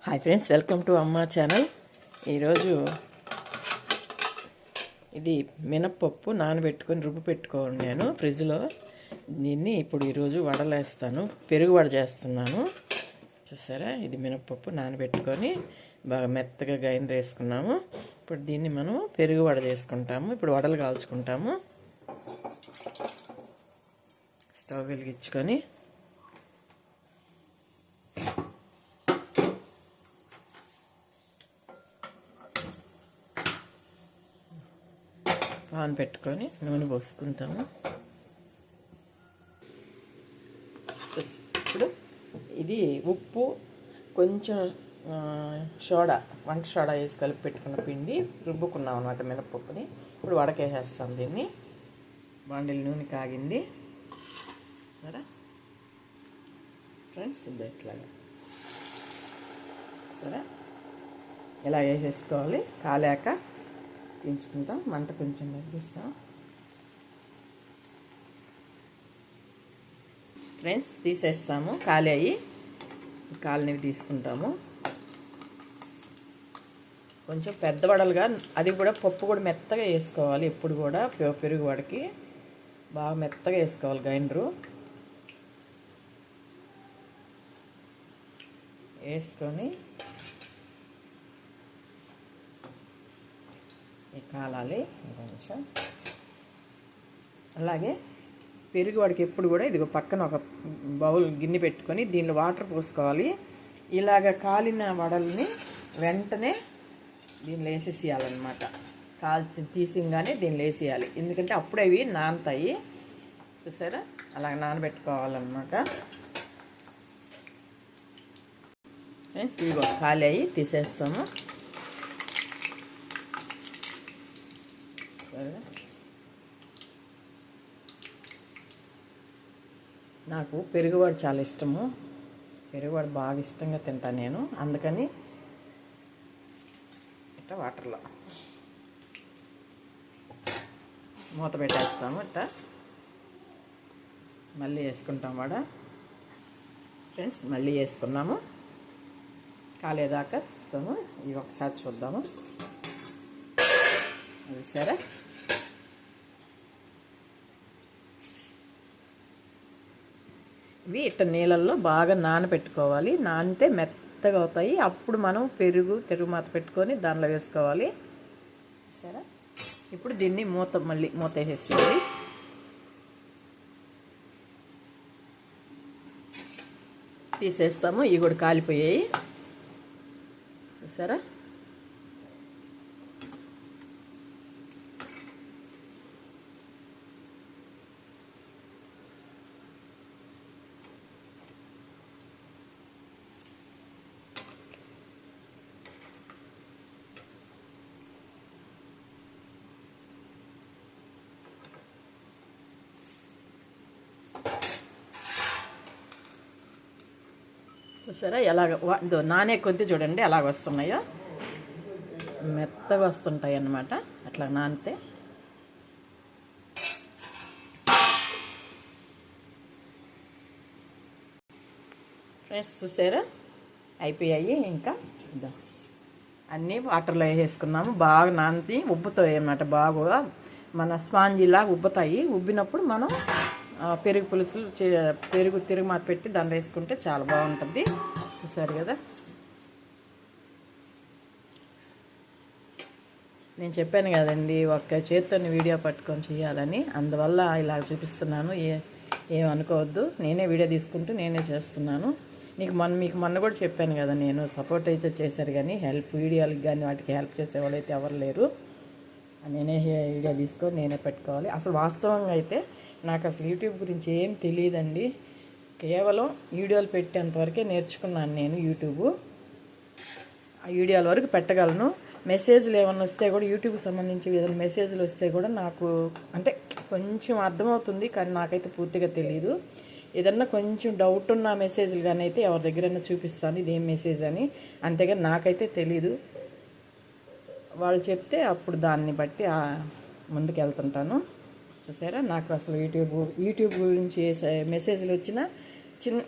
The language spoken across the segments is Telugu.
హాయ్ ఫ్రెండ్స్, వెల్కమ్ టు అమ్మ ఛానల్. ఈరోజు ఇది మినప్పప్పు నానబెట్టుకొని రుబ్బు పెట్టుకోవాలి నేను ఫ్రిడ్జ్లో. దీన్ని ఇప్పుడు ఈరోజు వడలేస్తాను, పెరుగు వడ చేస్తున్నాను. చూసారా, ఇది మినప్పప్పు నానబెట్టుకొని బాగా మెత్తగా గ్రైండర్ వేసుకున్నాము. ఇప్పుడు దీన్ని మనం పెరుగు వడ చేసుకుంటాము. ఇప్పుడు వడలు కాల్చుకుంటాము. స్టవ్ వెలిగించుకొని పాన్ పెట్టుకొని నూనె పోసుకుంటాము. ఇప్పుడు ఇది ఉప్పు, కొంచెం సోడా, వంట సోడా వేసి కలిపి పెట్టుకున్న పిండి రుబ్బుకున్నాం అన్నమాట మినపప్పుని. ఇప్పుడు వడకేసేస్తాం దీన్ని. బాండిల్ నూనె కాగింది. సరే ఫ్రెండ్స్, ఇది ఇట్లాగా సరే ఇలా వేసేసుకోవాలి. కాలాక తీయించుకుంటాం. మంట కొంచెం తగ్గిస్తాం. ఫ్రెండ్స్, తీసేస్తాము. కాలేయి కాలనివి తీసుకుంటాము. కొంచెం పెద్ద వడలుగా, అది కూడా పప్పు కూడా మెత్తగా వేసుకోవాలి. ఎప్పుడు కూడా పెరుగు వడకి బాగా మెత్తగా వేసుకోవాలి గ్రైండరు. వేసుకొని కాలాలి కొంచెం. అలాగే పెరుగు వాడికి ఎప్పుడు కూడా ఇదిగో పక్కన ఒక బౌల్ గిన్నె పెట్టుకొని దీనిలో వాటర్ పోసుకోవాలి. ఇలాగ కాలిన వడల్ని వెంటనే దీనిలో వేసేసేయాలన్నమాట. కాల్చి తీసింగానే దీనిలో వేసేయాలి, ఎందుకంటే అప్పుడే అవి నానతాయి. చూసారా, అలాగ నానబెట్టుకోవాలన్నమాట. ఇదిగో ఖాళీ అయ్యి తీసేస్తాము. నాకు పెరుగువాడు చాలా ఇష్టము. పెరుగువాడు బాగా ఇష్టంగా తింటాను నేను. అందుకని ఇట్లా వాటర్లో మూత పెట్టేస్తాము. ఇట్లా మళ్ళీ వేసుకుంటాం వడ. ఫ్రెండ్స్, మళ్ళీ వేసుకున్నాము. కాలేదాకా ఇస్తాము. ఇవి ఒకసారి చూద్దాము. అది సరే, ఇవి ఇట్ట నీళ్ళల్లో బాగా నానబెట్టుకోవాలి. నానితే మెత్తగా అవుతాయి. అప్పుడు మనం తిరుగుమాత పెట్టుకొని దానిలో వేసుకోవాలి. సరే, ఇప్పుడు దీన్ని మళ్ళీ మూత వేసేసి తీసేస్తాము. ఇవి కూడా కాలిపోయాయి. చూసారా, చూసారా ఎలాగ నానే కొద్ది చూడండి ఎలాగ వస్తున్నాయో. మెత్తగా వస్తుంటాయి అన్నమాట అట్లా నానితే. ఫ్రెండ్స్, చూసారా అయిపోయాయి. ఇంకా అన్నీ వాటర్లో వేసేసుకున్నాము. బాగా నాని ఉబ్బుతాయి అన్నమాట. బాగా మన స్పాంజీలాగా ఉబ్బుతాయి. ఉబ్బినప్పుడు మనం పెరుగు పులుసులు పెరుగు తిరుగుమాత పెట్టి దాన్ని వేసుకుంటే చాలా బాగుంటుంది. చూసారు కదా, నేను చెప్పాను కదండి ఒక్క చేత్తో వీడియో పట్టుకొని చేయాలని. అందువల్ల ఇలా చూపిస్తున్నాను. ఏమనుకోవద్దు, నేనే వీడియో తీసుకుంటూ నేనే చేస్తున్నాను. మీకు మొన్న కూడా చెప్పాను కదా, నేను సపోర్ట్ అయితే చేశారు కానీ వీడియోలకు కానీ వాటికి హెల్ప్ చేసేవాళ్ళు అయితే ఎవరు లేరు. నేనే వీడియో తీసుకొని నేనే పెట్టుకోవాలి. అసలు వాస్తవంగా అయితే నాకు అసలు యూట్యూబ్ గురించి ఏం తెలియదండి. కేవలం వీడియోలు పెట్టేంతవరకే నేర్చుకున్నాను నేను యూట్యూబ్. ఆ వీడియోల వరకు పెట్టగలను. మెసేజ్లు ఏమన్నా వస్తే కూడా యూట్యూబ్కి సంబంధించి ఏదైనా మెసేజ్లు వస్తే కూడా నాకు అంటే కొంచెం అర్థమవుతుంది, కానీ నాకైతే పూర్తిగా తెలియదు. ఏదన్నా కొంచెం డౌట్ ఉన్న మెసేజ్లు కానీ అయితే ఎవరి దగ్గరైనా చూపిస్తాను ఇదేం మెసేజ్ అని. అంతేగాని నాకైతే తెలీదు. వాళ్ళు చెప్తే అప్పుడు దాన్ని బట్టి ముందుకు వెళ్తుంటాను. చూసారా, నాకు అసలు యూట్యూబ్ గురించి మెసేజ్లు వచ్చినా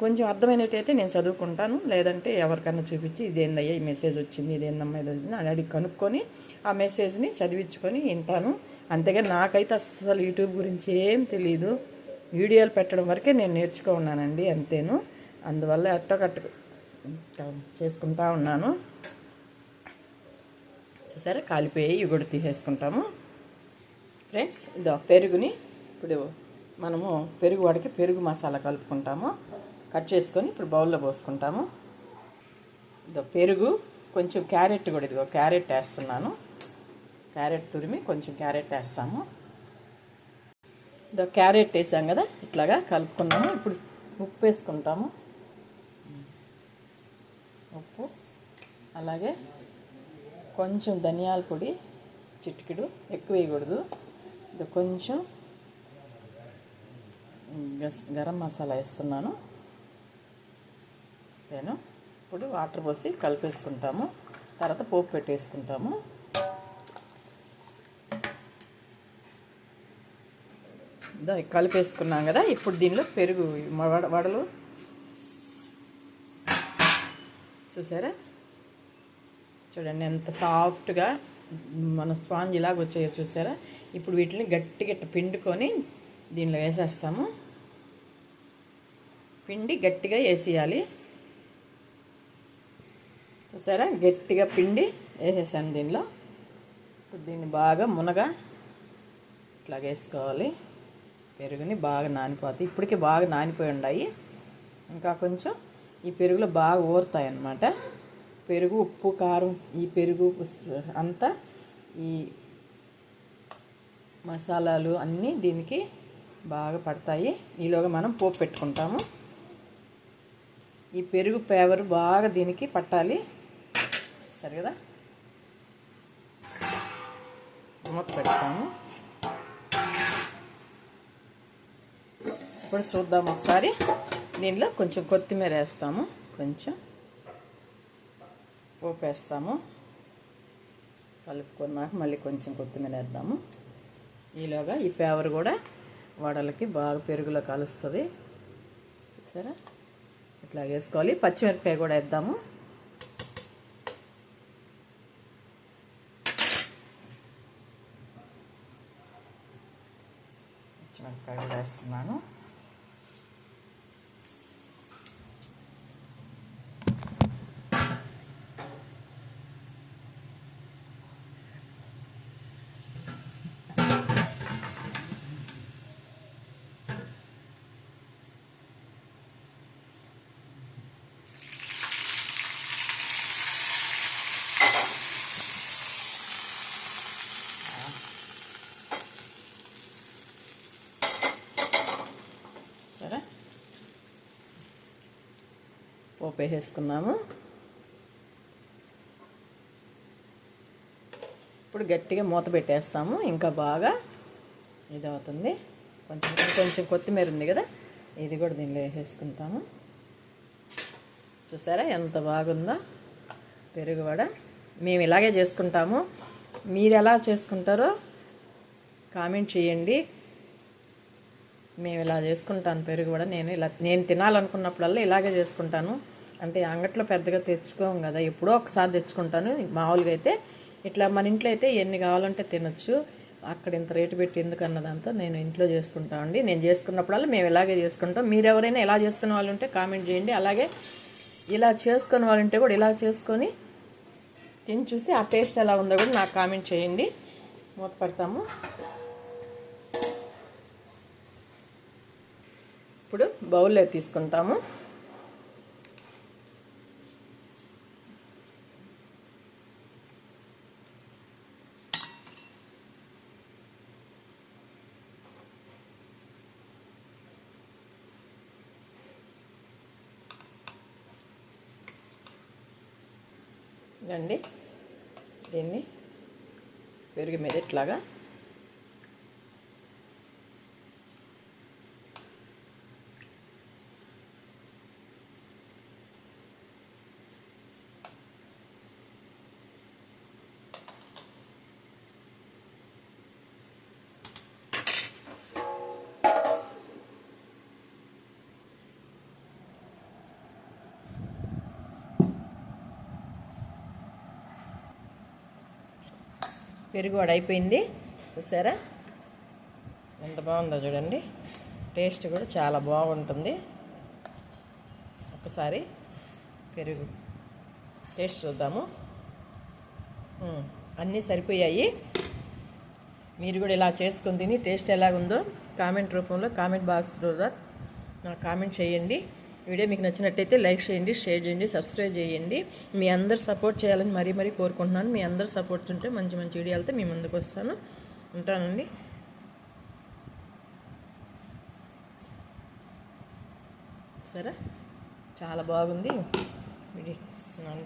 కొంచెం అర్థమైనట్టయితే నేను చదువుకుంటాను, లేదంటే ఎవరికన్నా చూపించి ఇదేందయ్యా ఈ మెసేజ్ వచ్చింది, ఇదేందమ్మా ఇది వచ్చింది అని అడిగి కనుక్కొని ఆ మెసేజ్ని చదివించుకొని వింటాను. అంతేగాని నాకైతే అస్సలు యూట్యూబ్ గురించి ఏం తెలియదు. వీడియోలు పెట్టడం వరకే నేను నేర్చుకున్నానండి, అంతేను. అందువల్ల ఎట్టకట్టు చేసుకుంటా ఉన్నాను. సరే కాలిపోయి ఇవి కూడా తీసేసుకుంటాము ఫ్రెండ్స్. ఇదో పెరుగుని ఇప్పుడు మనము పెరుగు వాడికి పెరుగు మసాలా కలుపుకుంటాము. కట్ చేసుకొని ఇప్పుడు బౌల్లో పోసుకుంటాము. ఇదో పెరుగు, కొంచెం క్యారెట్ కూడా, ఇదిగో క్యారెట్ వేస్తున్నాను. క్యారెట్ తురిమి కొంచెం క్యారెట్ వేస్తాము. ఇదో క్యారెట్ వేసాం కదా, ఇట్లాగా కలుపుకున్నాము. ఇప్పుడు ఉప్పు వేసుకుంటాము. ఉప్పు, అలాగే కొంచెం ధనియాల పొడి చిటికెడు, ఎక్కువ వేయకూడదు. ఇది కొంచెం గరం మసాలా వేస్తున్నాను. నేను ఇప్పుడు వాటర్ పోసి కలిపేసుకుంటాము. తర్వాత పోపు పెట్టేసుకుంటాము. కలిపేసుకున్నాం కదా, ఇప్పుడు దీనిలో పెరుగు వడలు చూసారా, చూడండి ఎంత సాఫ్ట్గా మన స్పాంజ్ ఇలాగ వచ్చాయో చూసారా. ఇప్పుడు వీటిని గట్టిగా పిండుకొని దీనిలో వేసేస్తాము. పిండి గట్టిగా వేసేయాలి. చూసారా, గట్టిగా పిండి వేసేసాను దీనిలో. ఇప్పుడు దీన్ని బాగా మునగా ఇట్లా వేసుకోవాలి. పెరుగుని బాగా నానిపోతాయి. ఇప్పటికే బాగా నానిపోయి ఉన్నాయి. ఇంకా కొంచెం ఈ పెరుగులో బాగా ఊరుతాయి అన్నమాట. పెరుగు, ఉప్పు, కారం, ఈ పెరుగు అంతా, ఈ మసాలాలు అన్నీ దీనికి బాగా పడతాయి. ఈలోగా మనం పోపు పెట్టుకుంటాము. ఈ పెరుగు ఫ్లేవర్ బాగా దీనికి పట్టాలి, సరే కదా. మూత పెడతాము. ఇప్పుడు చూద్దాం ఒకసారి. దీనిలో కొంచెం కొత్తిమీర వేస్తాము, కొంచెం పోపు వేస్తాము. కలుపుకున్నాక మళ్ళీ కొంచెం కొత్తిమీర వేద్దాము. ఈలోగా ఈ ఫ్లేవర్ కూడా వడలకి బాగా పెరుగులో కలుస్తుంది. చూసారా, ఇట్లా వేసుకోవాలి. పచ్చిమిరపకాయ కూడా వేద్దాము. పచ్చిమిరపకాయ కూడా వేస్తున్నాను. సరే, పోపు వేసేసుకున్నాము. ఇప్పుడు గట్టిగా మూత పెట్టేస్తాము. ఇంకా బాగా ఇది అవుతుంది. కొంచెం కొంచెం కొత్తిమీర ఉంది కదా, ఇది కూడా దీనిలో వేసేసుకుంటాము. చూసారా ఎంత బాగుందో పెరుగు వడ. మేము ఇలాగే చేసుకుంటాము. మీరు ఎలా చేసుకుంటారో కామెంట్ చేయండి. మేము ఇలా చేసుకుంటాను పెరుగు వడ. నేను తినాలనుకున్నప్పుడల్లా ఇలాగే చేసుకుంటాను. అంటే అంగట్లో పెద్దగా తెచ్చుకోం కదా, ఎప్పుడో ఒకసారి తెచ్చుకుంటాను. మామూలుగా అయితే ఇట్లా మన ఇంట్లో అయితే ఎన్ని కావాలంటే తినొచ్చు. అక్కడ ఇంత రేటు పెట్టి ఎందుకు అన్నదంతా నేను ఇంట్లో చేసుకుంటామండి. నేను చేసుకున్నప్పుడల్లా మేము ఇలాగే చేసుకుంటాం. మీరు ఎవరైనా ఎలా చేసుకునే వాళ్ళు ఉంటే కామెంట్ చేయండి. అలాగే ఇలా చేసుకునే వాళ్ళు ఉంటే కూడా ఇలా చేసుకొని తిని చూసి ఆ టేస్ట్ ఎలా ఉందో కూడా నాకు కామెంట్ చేయండి. మూత పెడతాము. ఇప్పుడు బౌల్లో తీసుకుంటాము. రండి, దీన్ని పెరుగు మీద ఇట్లాగా పెరుగు వడ అయిపోయింది. చూసారా ఎంత బాగుందో చూడండి. టేస్ట్ కూడా చాలా బాగుంటుంది. ఒకసారి పెరుగు టేస్ట్ చూద్దాము. అన్నీ సరిపోయాయి. మీరు కూడా ఇలా చేసుకొని తిని టేస్ట్ ఎలాగుందో కామెంట్ రూపంలో కామెంట్ బాక్స్లో నాకు కామెంట్ చేయండి. వీడియో మీకు నచ్చినట్టయితే లైక్ చేయండి, షేర్ చేయండి, సబ్స్క్రైబ్ చేయండి. మీ అందరు సపోర్ట్ చేయాలని మరీ కోరుకుంటున్నాను. మీ అందరు సపోర్ట్ ఉంటే మంచి వీడియోలతో మీ ముందుకు వస్తాను. ఉంటానండి. సరే చాలా బాగుంది వీడియో ఇస్తున్నాను.